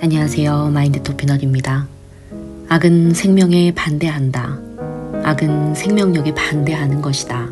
안녕하세요. 마인드토피넛입니다. 악은 생명에 반대한다. 악은 생명력에 반대하는 것이다.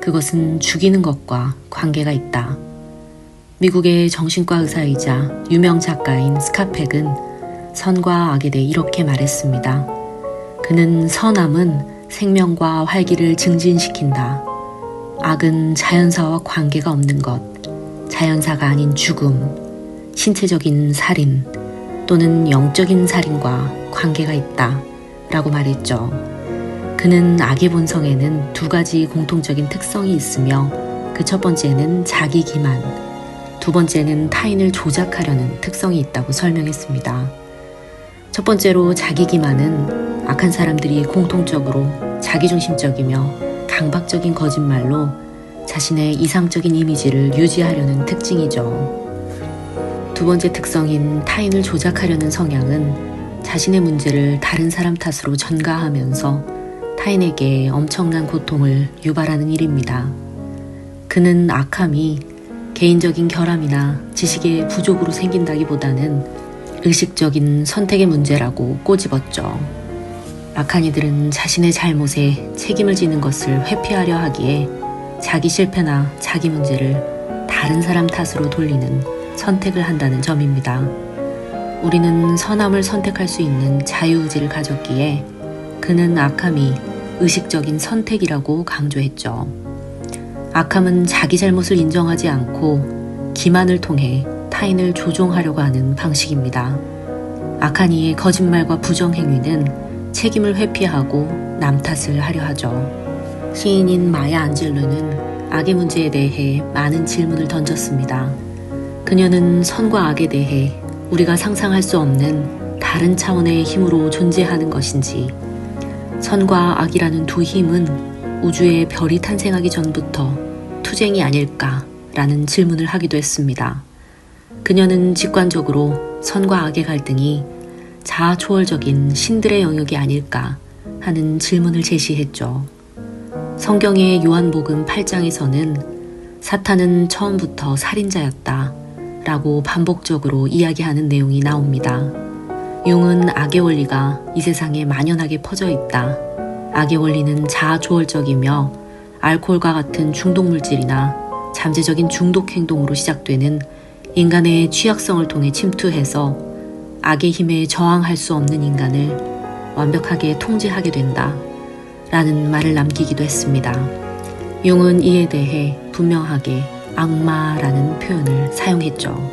그것은 죽이는 것과 관계가 있다. 미국의 정신과 의사이자 유명 작가인 스카펙은 선과 악에 대해 이렇게 말했습니다. 그는 선함은 생명과 활기를 증진시킨다. 악은 자연사와 관계가 없는 것, 자연사가 아닌 죽음, 신체적인 살인 또는 영적인 살인과 관계가 있다 라고 말했죠. 그는 악의 본성에는 두 가지 공통적인 특성이 있으며 그 첫 번째는 자기 기만, 두 번째는 타인을 조작하려는 특성이 있다고 설명했습니다. 첫 번째로 자기 기만은 악한 사람들이 공통적으로 자기중심적이며 강박적인 거짓말로 자신의 이상적인 이미지를 유지하려는 특징이죠. 두 번째 특성인 타인을 조작하려는 성향은 자신의 문제를 다른 사람 탓으로 전가하면서 타인에게 엄청난 고통을 유발하는 일입니다. 그는 악함이 개인적인 결함이나 지식의 부족으로 생긴다기보다는 의식적인 선택의 문제라고 꼬집었죠. 악한 이들은 자신의 잘못에 책임을 지는 것을 회피하려 하기에 자기 실패나 자기 문제를 다른 사람 탓으로 돌리는 선택을 한다는 점입니다. 우리는 선함을 선택할 수 있는 자유의지를 가졌기에 그는 악함이 의식적인 선택이라고 강조했죠. 악함은 자기 잘못을 인정하지 않고 기만을 통해 타인을 조종하려고 하는 방식입니다. 악한 이의 거짓말과 부정행위는 책임을 회피하고 남 탓을 하려 하죠. 시인인 마야 안젤루는 악의 문제에 대해 많은 질문을 던졌습니다. 그녀는 선과 악에 대해 우리가 상상할 수 없는 다른 차원의 힘으로 존재하는 것인지, 선과 악이라는 두 힘은 우주에 별이 탄생하기 전부터 투쟁이 아닐까라는 질문을 하기도 했습니다. 그녀는 직관적으로 선과 악의 갈등이 자아초월적인 신들의 영역이 아닐까 하는 질문을 제시했죠. 성경의 요한복음 8장에서는 사탄은 처음부터 살인자였다 라고 반복적으로 이야기하는 내용이 나옵니다. 용은 악의 원리가 이 세상에 만연하게 퍼져 있다. 악의 원리는 자아초월적이며 알코올과 같은 중독물질이나 잠재적인 중독 행동으로 시작되는 인간의 취약성을 통해 침투해서 악의 힘에 저항할 수 없는 인간을 완벽하게 통제하게 된다 라는 말을 남기기도 했습니다. 용은 이에 대해 분명하게 악마라는 표현을 사용했죠.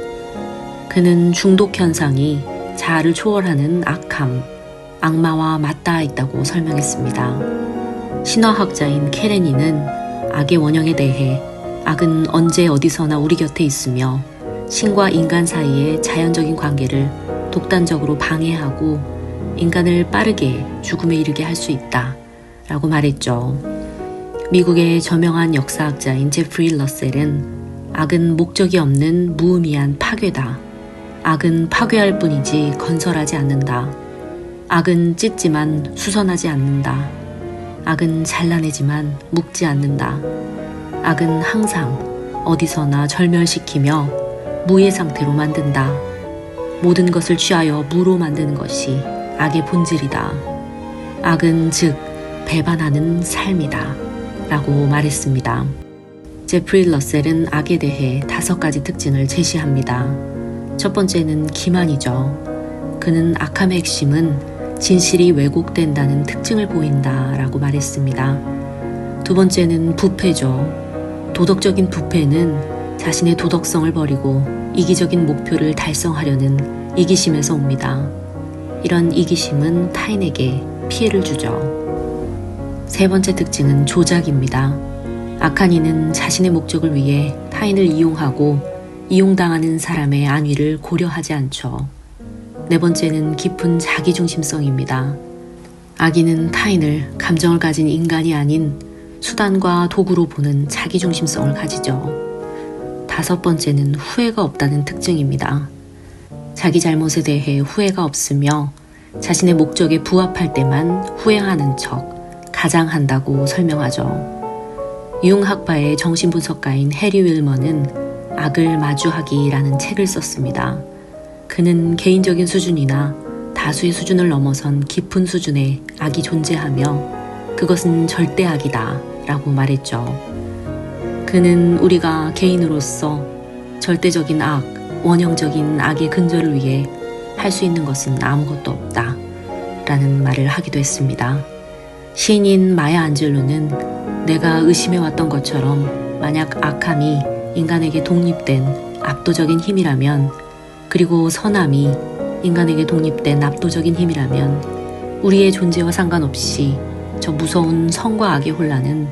그는 중독 현상이 자아를 초월하는 악함, 악마와 맞닿아 있다고 설명했습니다. 신화학자인 케레니는 악의 원형에 대해 악은 언제 어디서나 우리 곁에 있으며 신과 인간 사이의 자연적인 관계를 독단적으로 방해하고 인간을 빠르게 죽음에 이르게 할 수 있다 라고 말했죠. 미국의 저명한 역사학자인 제프리 러셀은 악은 목적이 없는 무의미한 파괴다. 악은 파괴할 뿐이지 건설하지 않는다. 악은 찢지만 수선하지 않는다. 악은 잘라내지만 묶지 않는다. 악은 항상 어디서나 절멸시키며 무의 상태로 만든다. 모든 것을 취하여 무로 만드는 것이 악의 본질이다. 악은 즉 배반하는 삶이다 라고 말했습니다. 제프리 러셀은 악에 대해 5가지 특징을 제시합니다. 첫 번째는 기만이죠. 그는 악함의 핵심은 진실이 왜곡된다는 특징을 보인다 라고 말했습니다. 두 번째는 부패죠. 도덕적인 부패는 자신의 도덕성을 버리고 이기적인 목표를 달성하려는 이기심에서 옵니다. 이런 이기심은 타인에게 피해를 주죠. 세 번째 특징은 조작입니다. 악한 이는 자신의 목적을 위해 타인을 이용하고 이용당하는 사람의 안위를 고려하지 않죠. 네 번째는 깊은 자기중심성입니다. 악인은 타인을 감정을 가진 인간이 아닌 수단과 도구로 보는 자기중심성을 가지죠. 5번째는 후회가 없다는 특징입니다. 자기 잘못에 대해 후회가 없으며 자신의 목적에 부합할 때만 후회하는 척 가장한다고 설명하죠. 융학파의 정신분석가인 해리 윌먼은 악을 마주하기라는 책을 썼습니다. 그는 개인적인 수준이나 다수의 수준을 넘어선 깊은 수준의 악이 존재하며 그것은 절대 악이다 라고 말했죠. 그는 우리가 개인으로서 절대적인 악, 원형적인 악의 근절을 위해 할 수 있는 것은 아무것도 없다 라는 말을 하기도 했습니다. 시인인 마야 안젤로는 내가 의심해왔던 것처럼 만약 악함이 인간에게 독립된 압도적인 힘이라면, 그리고 선함이 인간에게 독립된 압도적인 힘이라면 우리의 존재와 상관없이 저 무서운 선과 악의 혼란은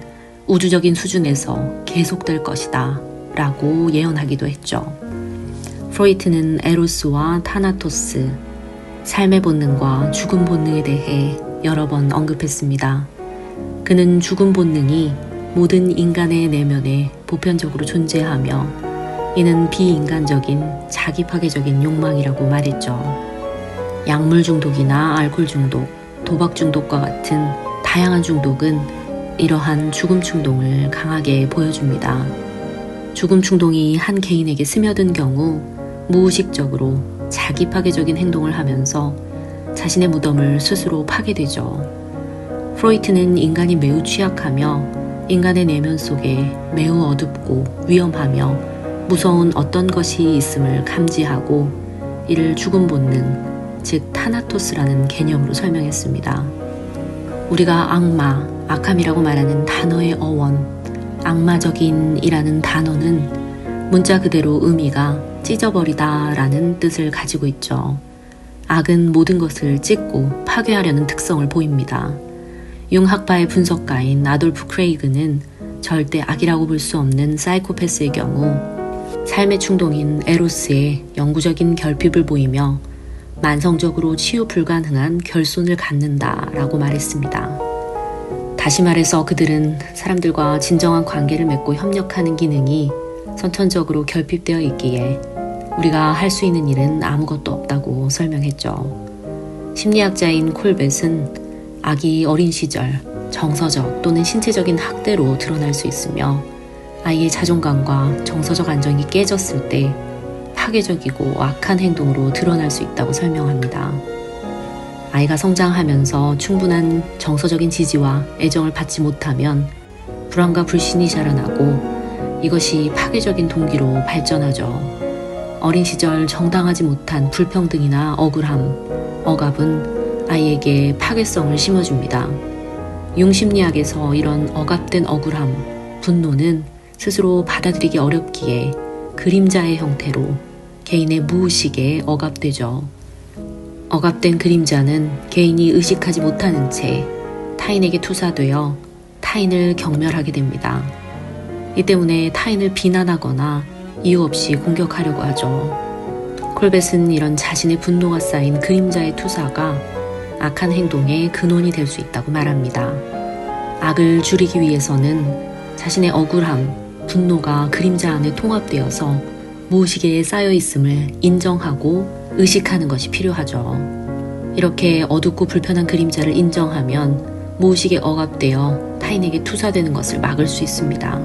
우주적인 수준에서 계속될 것이다 라고 예언하기도 했죠. 프로이트는 에로스와 타나토스, 삶의 본능과 죽음 본능에 대해 여러 번 언급했습니다. 그는 죽음 본능이 모든 인간의 내면에 보편적으로 존재하며 이는 비인간적인 자기 파괴적인 욕망이라고 말했죠. 약물 중독이나 알코올 중독, 도박 중독과 같은 다양한 중독은 이러한 죽음 충동을 강하게 보여줍니다. 죽음 충동이 한 개인에게 스며든 경우 무의식적으로 자기 파괴적인 행동을 하면서 자신의 무덤을 스스로 파게 되죠. 프로이트는 인간이 매우 취약하며 인간의 내면 속에 매우 어둡고 위험하며 무서운 어떤 것이 있음을 감지하고 이를 죽음 본능, 즉 타나토스라는 개념으로 설명했습니다. 우리가 악마, 악함이라고 말하는 단어의 어원, 악마적인이라는 단어는 문자 그대로 의미가 찢어버리다 라는 뜻을 가지고 있죠. 악은 모든 것을 찢고 파괴하려는 특성을 보입니다. 융학파의 분석가인 아돌프 크레이그는 절대 악이라고 볼 수 없는 사이코패스의 경우 삶의 충동인 에로스에 영구적인 결핍을 보이며 만성적으로 치유 불가능한 결손을 갖는다 라고 말했습니다. 다시 말해서 그들은 사람들과 진정한 관계를 맺고 협력하는 기능이 선천적으로 결핍되어 있기에 우리가 할 수 있는 일은 아무것도 없다고 설명했죠. 심리학자인 콜벳은 악이 어린 시절 정서적 또는 신체적인 학대로 드러날 수 있으며 아이의 자존감과 정서적 안정이 깨졌을 때 파괴적이고 악한 행동으로 드러날 수 있다고 설명합니다. 아이가 성장하면서 충분한 정서적인 지지와 애정을 받지 못하면 불안과 불신이 자라나고 이것이 파괴적인 동기로 발전하죠. 어린 시절 정당하지 못한 불평등이나 억울함, 억압은 아이에게 파괴성을 심어줍니다. 융심리학에서 이런 억압된 억울함, 분노는 스스로 받아들이기 어렵기에 그림자의 형태로 개인의 무의식에 억압되죠. 억압된 그림자는 개인이 의식하지 못하는 채 타인에게 투사되어 타인을 경멸하게 됩니다. 이 때문에 타인을 비난하거나 이유 없이 공격하려고 하죠. 콜벳은 이런 자신의 분노가 쌓인 그림자의 투사가 악한 행동의 근원이 될 수 있다고 말합니다. 악을 줄이기 위해서는 자신의 억울함, 분노가 그림자 안에 통합되어서 무의식에 쌓여 있음을 인정하고 의식하는 것이 필요하죠. 이렇게 어둡고 불편한 그림자를 인정하면 무의식에 억압되어 타인에게 투사되는 것을 막을 수 있습니다.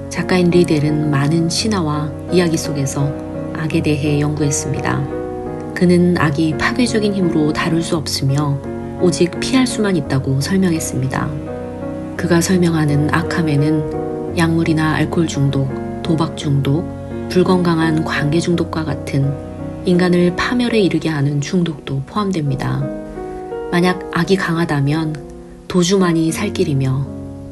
작가인 리델은 많은 신화와 이야기 속에서 악에 대해 연구했습니다. 그는 악이 파괴적인 힘으로 다룰 수 없으며 오직 피할 수만 있다고 설명했습니다. 그가 설명하는 악함에는 약물이나 알코올 중독, 도박 중독, 불건강한 관계 중독과 같은 인간을 파멸에 이르게 하는 중독도 포함됩니다. 만약 악이 강하다면 도주만이 살 길이며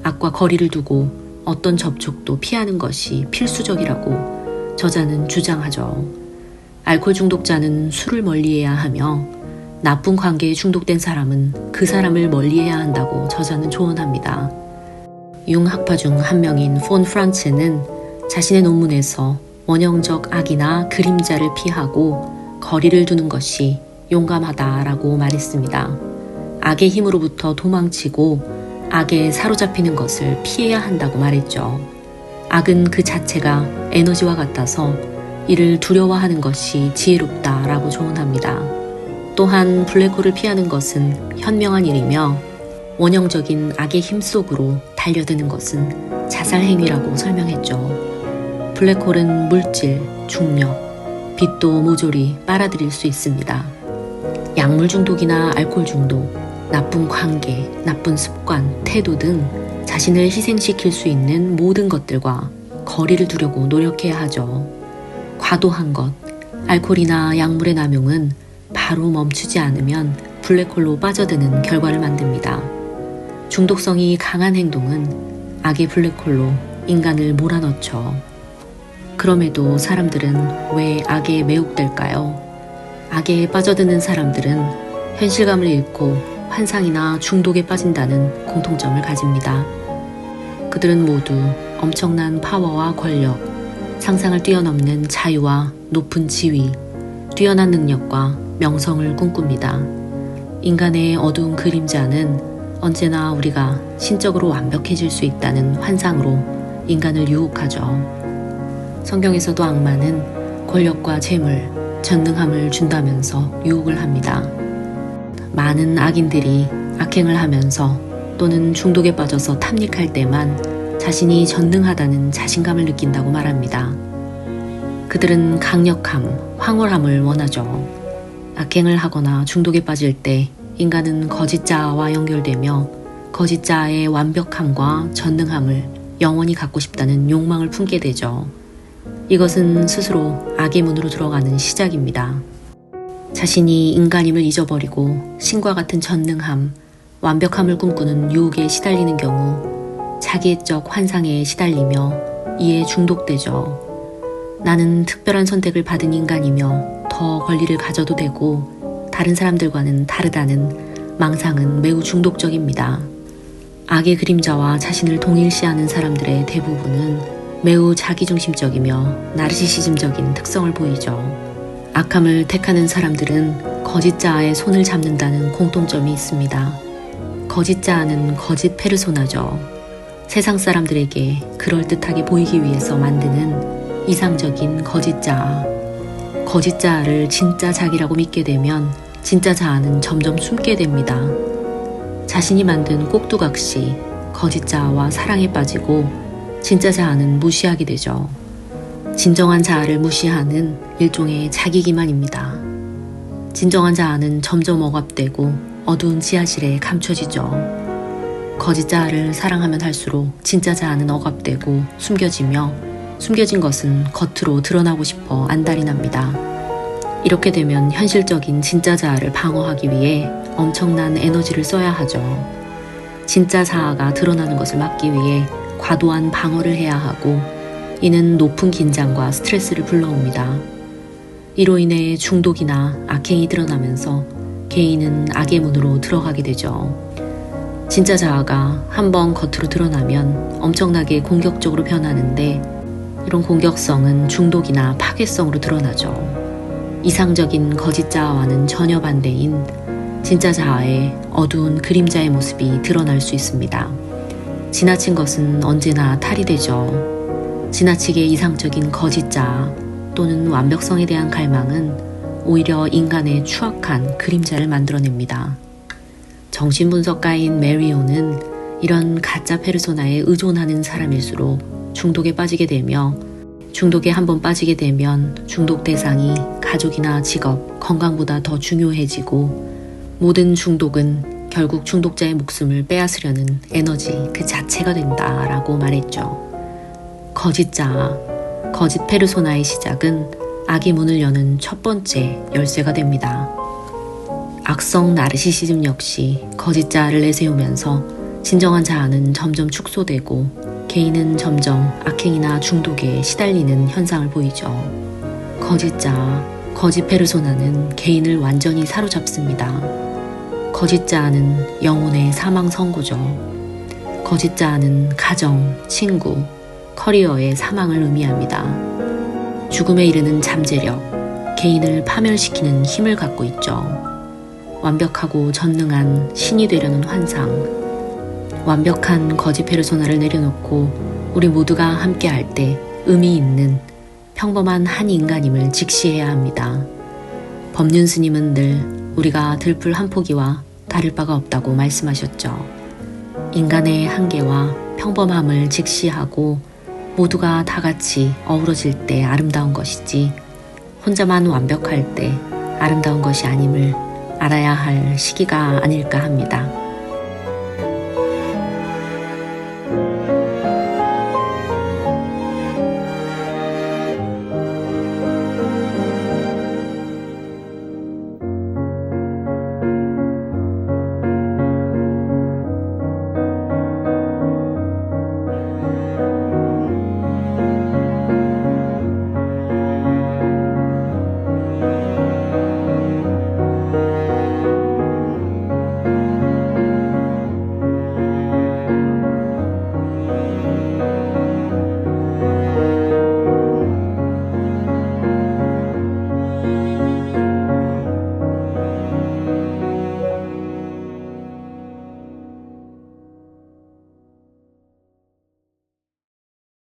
악과 거리를 두고 어떤 접촉도 피하는 것이 필수적이라고 저자는 주장하죠. 알코올 중독자는 술을 멀리해야 하며 나쁜 관계에 중독된 사람은 그 사람을 멀리해야 한다고 저자는 조언합니다. 융학파 중 한 명인 폰 프란츠는 자신의 논문에서 원형적 악이나 그림자를 피하고 거리를 두는 것이 용감하다라고 말했습니다. 악의 힘으로부터 도망치고 악에 사로잡히는 것을 피해야 한다고 말했죠. 악은 그 자체가 에너지와 같아서 이를 두려워하는 것이 지혜롭다라고 조언합니다. 또한 블랙홀을 피하는 것은 현명한 일이며 원형적인 악의 힘 속으로 달려드는 것은 자살 행위라고 설명했죠. 블랙홀은 물질, 중력, 빛도 모조리 빨아들일 수 있습니다. 약물 중독이나 알코올 중독, 나쁜 관계, 나쁜 습관, 태도 등 자신을 희생시킬 수 있는 모든 것들과 거리를 두려고 노력해야 하죠. 과도한 것, 알코올이나 약물의 남용은 바로 멈추지 않으면 블랙홀로 빠져드는 결과를 만듭니다. 중독성이 강한 행동은 악의 블랙홀로 인간을 몰아넣죠. 그럼에도 사람들은 왜 악에 매혹될까요? 악에 빠져드는 사람들은 현실감을 잃고 환상이나 중독에 빠진다는 공통점을 가집니다. 그들은 모두 엄청난 파워와 권력, 상상을 뛰어넘는 자유와 높은 지위, 뛰어난 능력과 명성을 꿈꿉니다. 인간의 어두운 그림자는 언제나 우리가 신적으로 완벽해질 수 있다는 환상으로 인간을 유혹하죠. 성경에서도 악마는 권력과 재물, 전능함을 준다면서 유혹을 합니다. 많은 악인들이 악행을 하면서 또는 중독에 빠져서 탐닉할 때만 자신이 전능하다는 자신감을 느낀다고 말합니다. 그들은 강력함, 황홀함을 원하죠. 악행을 하거나 중독에 빠질 때 인간은 거짓자아와 연결되며 거짓자아의 완벽함과 전능함을 영원히 갖고 싶다는 욕망을 품게 되죠. 이것은 스스로 악의 문으로 들어가는 시작입니다. 자신이 인간임을 잊어버리고 신과 같은 전능함, 완벽함을 꿈꾸는 유혹에 시달리는 경우 자기애적 환상에 시달리며 이에 중독되죠. 나는 특별한 선택을 받은 인간이며 더 권리를 가져도 되고 다른 사람들과는 다르다는 망상은 매우 중독적입니다. 악의 그림자와 자신을 동일시하는 사람들의 대부분은 매우 자기중심적이며 나르시시즘적인 특성을 보이죠. 악함을 택하는 사람들은 거짓자아의 손을 잡는다는 공통점이 있습니다. 거짓자아는 거짓 페르소나죠. 세상 사람들에게 그럴듯하게 보이기 위해서 만드는 이상적인 거짓자아. 거짓자아를 진짜 자기라고 믿게 되면 진짜 자아는 점점 숨게 됩니다. 자신이 만든 꼭두각시, 거짓자아와 사랑에 빠지고 진짜 자아는 무시하게 되죠. 진정한 자아를 무시하는 일종의 자기기만입니다. 진정한 자아는 점점 억압되고 어두운 지하실에 감춰지죠. 거짓 자아를 사랑하면 할수록 진짜 자아는 억압되고 숨겨지며 숨겨진 것은 겉으로 드러나고 싶어 안달이 납니다. 이렇게 되면 현실적인 진짜 자아를 방어하기 위해 엄청난 에너지를 써야 하죠. 진짜 자아가 드러나는 것을 막기 위해 과도한 방어를 해야 하고 이는 높은 긴장과 스트레스를 불러옵니다. 이로 인해 중독이나 악행이 드러나면서 개인은 악의 문으로 들어가게 되죠. 진짜 자아가 한번 겉으로 드러나면 엄청나게 공격적으로 변하는데 이런 공격성은 중독이나 파괴성으로 드러나죠. 이상적인 거짓 자아와는 전혀 반대인 진짜 자아의 어두운 그림자의 모습이 드러날 수 있습니다. 지나친 것은 언제나 탈이 되죠. 지나치게 이상적인 거짓 자아 또는 완벽성에 대한 갈망은 오히려 인간의 추악한 그림자를 만들어냅니다. 정신분석가인 메리오는 이런 가짜 페르소나에 의존하는 사람일수록 중독에 빠지게 되며 중독에 한번 빠지게 되면 중독 대상이 가족이나 직업, 건강보다 더 중요해지고 모든 중독은 결국 중독자의 목숨을 빼앗으려는 에너지 그 자체가 된다라고 말했죠. 거짓 자아, 거짓 페르소나의 시작은 악의 문을 여는 첫 번째 열쇠가 됩니다. 악성 나르시시즘 역시 거짓 자아를 내세우면서 진정한 자아는 점점 축소되고 개인은 점점 악행이나 중독에 시달리는 현상을 보이죠. 거짓 자아, 거짓 페르소나는 개인을 완전히 사로잡습니다. 거짓 자아는 영혼의 사망 선고죠. 거짓 자아는 가정, 친구, 커리어의 사망을 의미합니다. 죽음에 이르는 잠재력, 개인을 파멸시키는 힘을 갖고 있죠. 완벽하고 전능한 신이 되려는 환상, 완벽한 거짓 페르소나를 내려놓고 우리 모두가 함께 할 때 의미 있는 평범한 한 인간임을 직시해야 합니다. 법륜 스님은 늘 우리가 들풀 한 포기와 다를 바가 없다고 말씀하셨죠. 인간의 한계와 평범함을 직시하고 모두가 다 같이 어우러질 때 아름다운 것이지 혼자만 완벽할 때 아름다운 것이 아님을 알아야 할 시기가 아닐까 합니다.